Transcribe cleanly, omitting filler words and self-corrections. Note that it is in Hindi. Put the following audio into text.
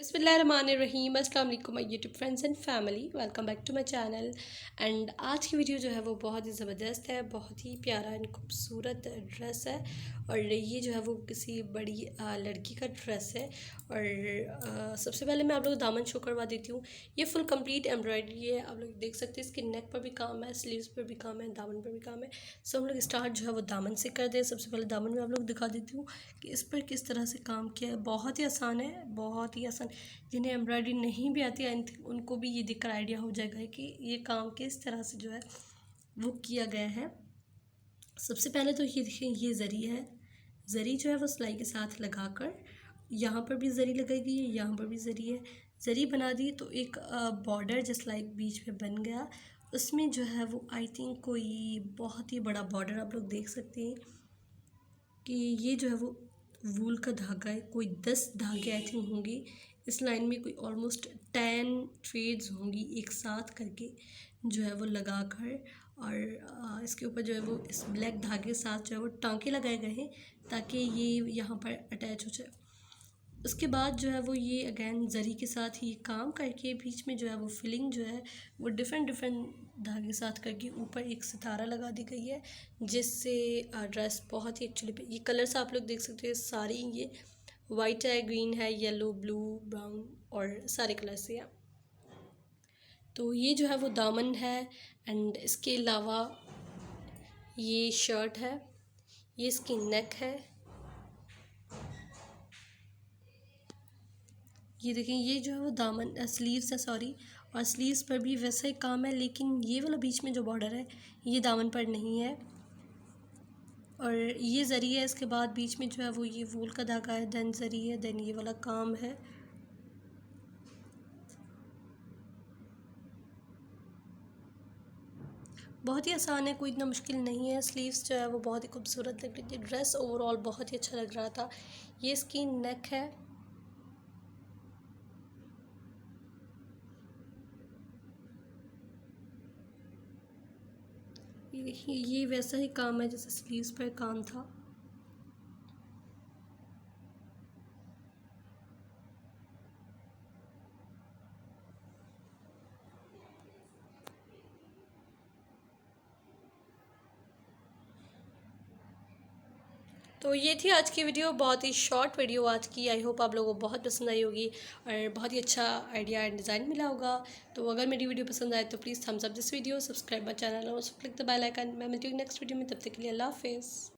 बिस्मिल्लाहिर्रहमानिर्रहीम। अस्सलाम वालेकुम my YouTube friends and family, welcome back to my channel. And आज की वीडियो जो है वो बहुत ही ज़बरदस्त है, बहुत ही प्यारा एंड खूबसूरत ड्रेस है। और ये जो है वो किसी बड़ी लड़की का ड्रेस है। और सबसे पहले मैं आप लोग दामन शो करवा देती हूँ। ये फुल कंप्लीट एम्ब्रॉयडरी है, आप लोग देख सकते हैं। इसके नेक पर भी काम है, स्लीव्स पर भी काम है, दामन पर भी काम है। सो हम लोग स्टार्ट जो है वो दामन से कर दें। सबसे पहले दामन में आप लोग दिखा देती हूँ कि इस पर किस तरह से काम किया है। बहुत ही आसान है, बहुत ही आसान। जिन्हें एम्ब्रॉयडरी नहीं भी आती है उनको भी ये देखकर आइडिया हो जाएगा कि ये काम किस तरह से जो है वो किया गया है। सबसे पहले तो ये देखिए, ये ज़री है। ज़री जो है वो सिलाई के साथ लगाकर यहाँ पर भी ज़री लगाई गई है, यहाँ पर भी ज़री है। ज़री बना दी तो एक बॉर्डर जस्ट लाइक बीच में बन गया। उसमें जो है वो आई थिंक कोई बहुत ही बड़ा बॉर्डर आप लोग देख सकते हैं कि ये जो है वो वूल का धागा है। कोई 10 धागे आई थिंक होंगे इस लाइन में, कोई ऑलमोस्ट 10 थ्रेड्स होंगी एक साथ करके जो है वो लगा कर। और इसके ऊपर जो है वो इस ब्लैक धागे के साथ जो है वो टांके लगाए गए हैं ताकि ये यहाँ पर अटैच हो जाए। उसके बाद जो है वो ये अगेन ज़री के साथ ही काम करके बीच में जो है वो फिलिंग जो है वो डिफरेंट डिफरेंट धागे साथ करके ऊपर एक सितारा लगा दी गई है, जिससे ड्रेस बहुत ही एक्चुअली ये कलर्स आप लोग देख सकते हैं। सारी ये वाइट है, ग्रीन है, येलो, ब्लू, ब्राउन और सारे कलर्स हैं। तो ये जो है वो दामन है। एंड इसके अलावा ये शर्ट है, ये इसकी नेक है। ये देखें, ये जो है वो दामन स्लीव्स है, सॉरी। और स्लीव्स पर भी वैसा ही काम है, लेकिन ये वाला बीच में जो बॉर्डर है ये दामन पर नहीं है। और ये ज़री है, इसके बाद बीच में जो है वो ये वूल का धागा है, देन ज़री है, देन ये वाला काम है। बहुत ही आसान है, कोई इतना मुश्किल नहीं है। स्लीव्स जो है वो बहुत ही खूबसूरत लग रही थी। ड्रेस ओवरऑल बहुत ही अच्छा लग रहा था। ये इसकी नेक है। ये वैसा ही काम है जैसे स्लीव्स पर काम था। तो ये थी आज की वीडियो, बहुत ही शॉर्ट वीडियो आज की। आई होप आप लोगों को बहुत पसंद आई होगी और बहुत ही अच्छा आइडिया एंड डिज़ाइन मिला होगा। तो अगर मेरी वीडियो पसंद आए तो please Thums up this video, subscribe my channel और क्लिक द बेल आइकन। मैं मिलती हूँ नेक्स्ट वीडियो में, तब तक के लिए अल्लाह हाफिज़।